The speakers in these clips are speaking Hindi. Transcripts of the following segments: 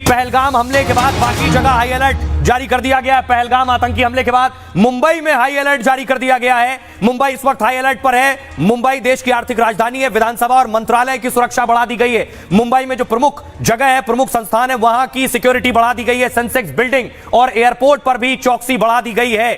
पहलगाम हमले के बाद बाकी जगह हाई अलर्ट जारी कर दिया गया है। पहलगाम आतंकी हमले के बाद मुंबई में हाई अलर्ट जारी कर दिया गया है। मुंबई इस वक्त हाई अलर्ट पर है। मुंबई देश की आर्थिक राजधानी है। विधानसभा और मंत्रालय की सुरक्षा बढ़ा दी गई है। मुंबई में जो प्रमुख जगह है, प्रमुख संस्थान है, वहां की सिक्योरिटी बढ़ा दी गई है। सेंसेक्स बिल्डिंग और एयरपोर्ट पर भी चौकसी बढ़ा दी गई है।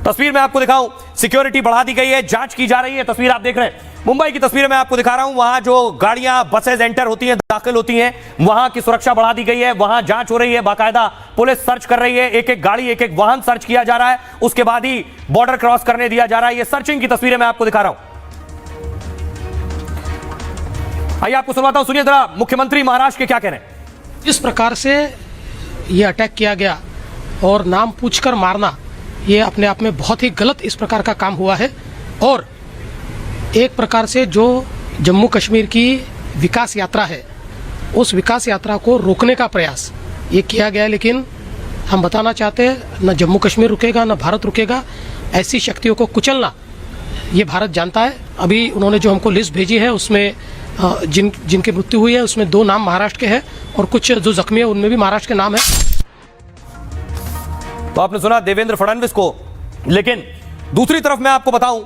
तस्वीर में आपको दिखाऊं, सिक्योरिटी बढ़ा दी गई है, जांच की जा रही है। तस्वीर आप देख रहे हैं, मुंबई की तस्वीर मैं आपको दिखा रहा हूं। वहां जो गाड़ियां, बसेज एंटर होती हैं, दाखिल होती हैं, वहां की सुरक्षा बढ़ा दी गई है। वहां जांच हो रही है, बाकायदा पुलिस सर्च कर रही है। एक एक गाड़ी, एक एक वाहन सर्च किया जा रहा है। उसके बाद ही बॉर्डर क्रॉस करने दिया जा रहा है। ये सर्चिंग की तस्वीरें मैं आपको दिखा रहा हूं। आइए आपको सुनवाता हूं, सुनिए जरा मुख्यमंत्री महाराष्ट्र के क्या कह रहे हैं। इस प्रकार से ये अटैक किया गया और नाम पूछकर मारना, ये अपने आप में बहुत ही गलत इस प्रकार का काम हुआ है। और एक प्रकार से जो जम्मू कश्मीर की विकास यात्रा है, उस विकास यात्रा को रोकने का प्रयास ये किया गया है। लेकिन हम बताना चाहते हैं, न जम्मू कश्मीर रुकेगा, न भारत रुकेगा। ऐसी शक्तियों को कुचलना ये भारत जानता है। अभी उन्होंने जो हमको लिस्ट भेजी है, उसमें जिनकी मृत्यु हुई है, उसमें 2 नाम महाराष्ट्र के हैं और कुछ जो जख्मी है उनमें भी महाराष्ट्र के नाम है। तो आपने सुना देवेंद्र फडणवीस को। लेकिन दूसरी तरफ मैं आपको बताऊं,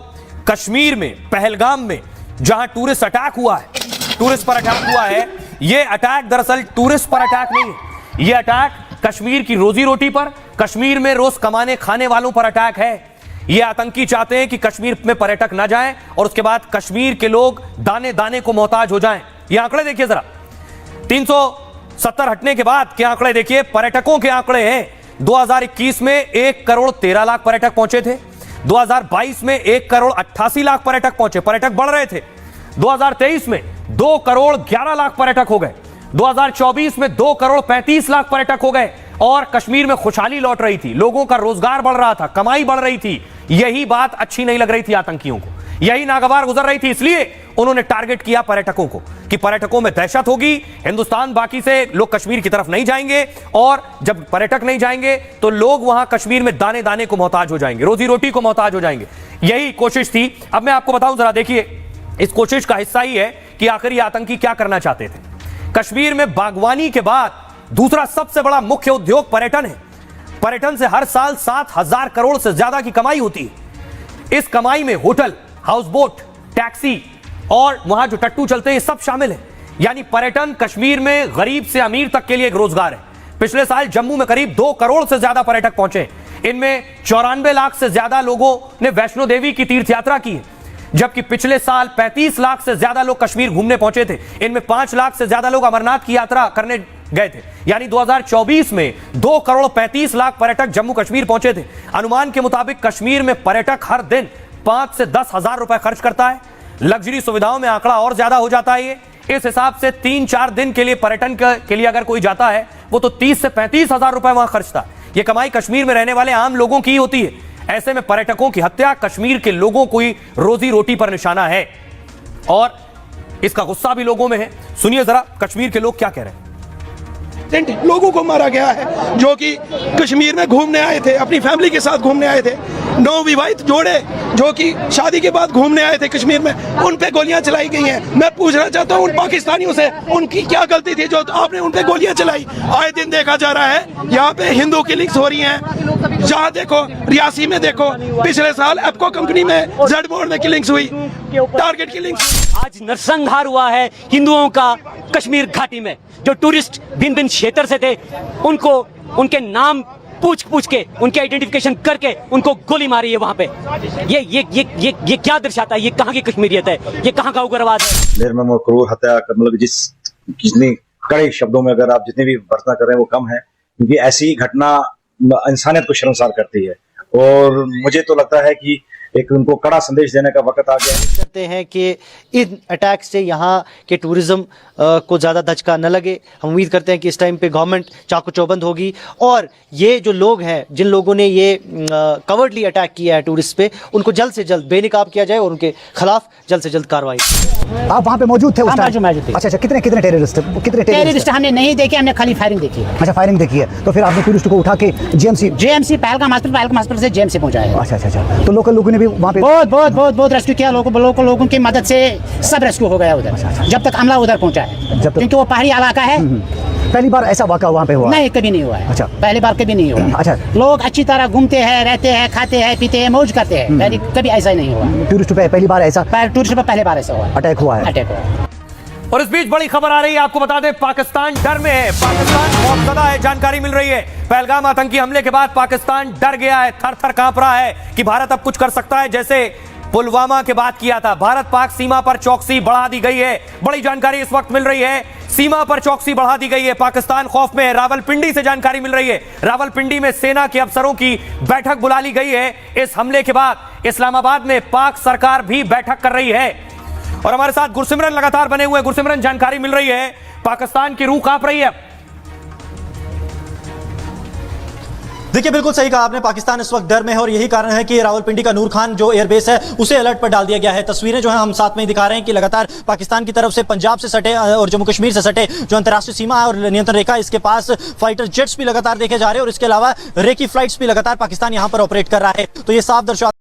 कश्मीर में पहलगाम में जहां टूरिस्ट अटैक हुआ है, टूरिस्ट पर अटैक हुआ है, यह अटैक दरअसल टूरिस्ट पर अटैक नहीं है। यह अटैक कश्मीर की रोजी रोटी पर, कश्मीर में रोज कमाने खाने वालों पर अटैक है। यह आतंकी चाहते हैं कि कश्मीर में पर्यटक ना जाएं और उसके बाद कश्मीर के लोग दाने दाने को मोहताज हो जाएं। ये आंकड़े देखिए जरा, 370 हटने के बाद के आंकड़े देखिए, पर्यटकों के आंकड़े हैं। 2021 में 1 करोड़ 13 लाख पर्यटक पहुंचे थे। 2022 में 1 करोड़ 88 लाख पर्यटक पहुंचे, पर्यटक बढ़ रहे थे। 2023 में 2 करोड़ 11 लाख पर्यटक हो गए। 2024 में 2 करोड़ 35 लाख पर्यटक हो गए और कश्मीर में खुशहाली लौट रही थी, लोगों का रोजगार बढ़ रहा था, कमाई बढ़ रही थी। यही बात अच्छी नहीं लग रही थी आतंकियों को, यही नागवार गुजर रही थी। इसलिए उन्होंने टारगेट किया पर्यटकों को कि पर्यटकों में दहशत होगी, हिंदुस्तान बाकी से लोग कश्मीर की तरफ नहीं जाएंगे और जब पर्यटक नहीं जाएंगे तो लोग वहां कश्मीर में दाने दाने को मोहताज हो जाएंगे, रोजी रोटी को मोहताज हो जाएंगे। यही कोशिश थी। अब मैं आपको बताऊं जरा, देखिए इस कोशिश का हिस्सा ही है कि आखिर ये आतंकी क्या करना चाहते थे। कश्मीर में बागवानी के बाद दूसरा सबसे बड़ा मुख्य उद्योग पर्यटन है। पर्यटन से हर साल 7,000 करोड़ से ज्यादा की कमाई होती है। इस कमाई में होटल, हाउस बोट, टैक्सी और वहां जो टट्टू चलते हैं, ये सब शामिल है। यानी पर्यटन कश्मीर में गरीब से अमीर तक के लिए एक रोजगार है। पिछले साल जम्मू में करीब 2 करोड़ से ज्यादा पर्यटक पहुंचे। इनमें 94 लाख से ज्यादा लोगों ने वैष्णो देवी की तीर्थ यात्रा की है, जबकि पिछले साल 35 लाख से ज्यादा लोग कश्मीर घूमने पहुंचे थे। इनमें 5 लाख से ज्यादा लोग अमरनाथ की यात्रा करने गए थे। यानी 2024 में 2 करोड़ 35 लाख पर्यटक जम्मू कश्मीर पहुंचे थे। अनुमान के मुताबिक कश्मीर में पर्यटक हर दिन 5 से 10 हजार रुपए खर्च करता है। लग्जरी सुविधाओं में आंकड़ा और ज्यादा हो जाता है। ये इस हिसाब से 3-4 दिन के लिए पर्यटन के लिए अगर कोई जाता है, वो तो 30 से 35 हजार रुपए वहां खर्चता है। ये कमाई कश्मीर में रहने वाले आम लोगों की होती है। ऐसे में पर्यटकों की हत्या कश्मीर के लोगों को ही रोजी रोटी पर निशाना है और इसका गुस्सा भी लोगों में है। सुनिए जरा कश्मीर के लोग क्या कह रहे हैं। लोगों को मारा गया है जो कि कश्मीर में घूमने आए थे, अपनी फैमिली के साथ घूमने आए थे। नवविवाहित जोड़े जो कि शादी के बाद घूमने आए थे कश्मीर में, उन पे गोलियां चलाई गई हैं। मैं पूछना चाहता हूं उन पाकिस्तानियों से, उनकी क्या गलती थी जो आपने उन पे गोलियां चलाई। आए दिन देखा जा रहा है यहाँ पे हिंदू किलिंग्स हो रही हैं। जहाँ देखो, रियासी में देखो, पिछले साल एप्को कंपनी में जेड बोर्ड में किलिंग्स हुई, टारगेट किलिंग्स। आज नरसंहार हुआ है हिंदुओं का कश्मीर घाटी में। जो टूरिस्ट भिन्न भिन्न क्षेत्र से थे, उनको उनके नाम पूछ के, उनके आइडेंटिफिकेशन करके उनको गोली मारी है वहां पे। ये क्या दर्शाता है? ये कहाँ की कश्मीरियत है? ये कहाँ का उग्रवाद है? निर्मम और क्रूर हत्या, मतलब जितनी कड़े शब्दों में अगर आप जितनी भी भर्त्सना कर रहे हैं वो कम है, क्योंकि ऐसी घटना इंसानियत को शर्मसार करती है। और मुझे तो लगता है कि एक उनको कड़ा संदेश देने का वक्त आ गया है। करते हैं कि इन अटैक से यहाँ के टूरिज्म को ज़्यादा धचका न लगे। हम उम्मीद करते हैं कि इस टाइम पे गवर्नमेंट चाकू चौबंद होगी और ये जो लोग हैं, जिन लोगों ने ये कवर्डली अटैक किया है टूरिस्ट पे, उनको जल्द से जल्द बेनकाब किया जाए और उनके खिलाफ जल्द से जल्द कार्रवाई। आप वहाँ पे मौजूद थे उस टाइम? अच्छा, कितने टेररिस्ट हमने नहीं देखे, हमने खाली फायरिंग देखी है। अच्छा, फायरिंग देखी है। तो फिर आपने टूरिस्ट को उठा के जेएमसी पहलगाम हॉस्पिटल से जेएमसी पहुंचाया। अच्छा। तो लोकल लोगों ने भी वहाँ पे बहुत रेस्क्यू किया। लोगों की मदद से सब रेस्क्यू हो गया उधर, जब तक हमला उधर पहुंचा है, क्योंकि वो पहाड़ी इलाका है। पहली बार ऐसा वाक़ा वहाँ पे हुआ? नहीं, कभी नहीं हुआ है। अच्छा। पहली बार कभी नहीं हुआ। अच्छा। लोग अच्छी तरह घूमते हैं, रहते हैं, खाते हैं, पीते हैं, मौज करते हैं। कभी ऐसा नहीं हुआ। टूरिस्ट पे पहली बार ऐसा टूरिस्ट पर पहले बार ऐसा हुआ। अटैक हुआ है? अटैक हुआ। और इस बीच बड़ी खबर आ रही है, आपको बता दें पाकिस्तान डर में है, पाकिस्तान खौफजदा है। जानकारी मिल रही है पहलगाम आतंकी हमले के बाद पाकिस्तान डर गया है, थर थर कांप रहा है कि भारत अब कुछ कर सकता है, जैसे पुलवामा के बाद किया था। भारत पाक सीमा पर चौकसी बढ़ा दी गई है। बड़ी जानकारी इस वक्त मिल रही है, सीमा पर चौकसी बढ़ा दी गई है, पाकिस्तान खौफ में है। रावलपिंडी से जानकारी मिल रही है, रावलपिंडी में सेना के अफसरों की बैठक बुला ली गई है। इस हमले के बाद इस्लामाबाद में पाक सरकार भी बैठक कर रही है। और हमारे साथ गुरसिमरन लगातार बने हुए। गुरसिमरन, जानकारी मिल रही है पाकिस्तान की रूह कांप रही है। देखिए, बिल्कुल सही कहा आपने, पाकिस्तान इस वक्त डर में है और यही कारण है कि रावलपिंडी का नूर खान जो एयरबेस है उसे अलर्ट पर डाल दिया गया है। तस्वीरें जो है हम साथ में ही दिखा रहे हैं कि लगातार पाकिस्तान की तरफ से पंजाब से सटे और जम्मू कश्मीर से सटे जो अंतर्राष्ट्रीय सीमा है और नियंत्रण रेखा, इसके पास फाइटर जेट्स भी लगातार देखे जा रहे हैं और इसके अलावा रेकी फ्लाइट्स भी लगातार पाकिस्तान यहां पर ऑपरेट कर रहा है। तो ये साफ दर्शाता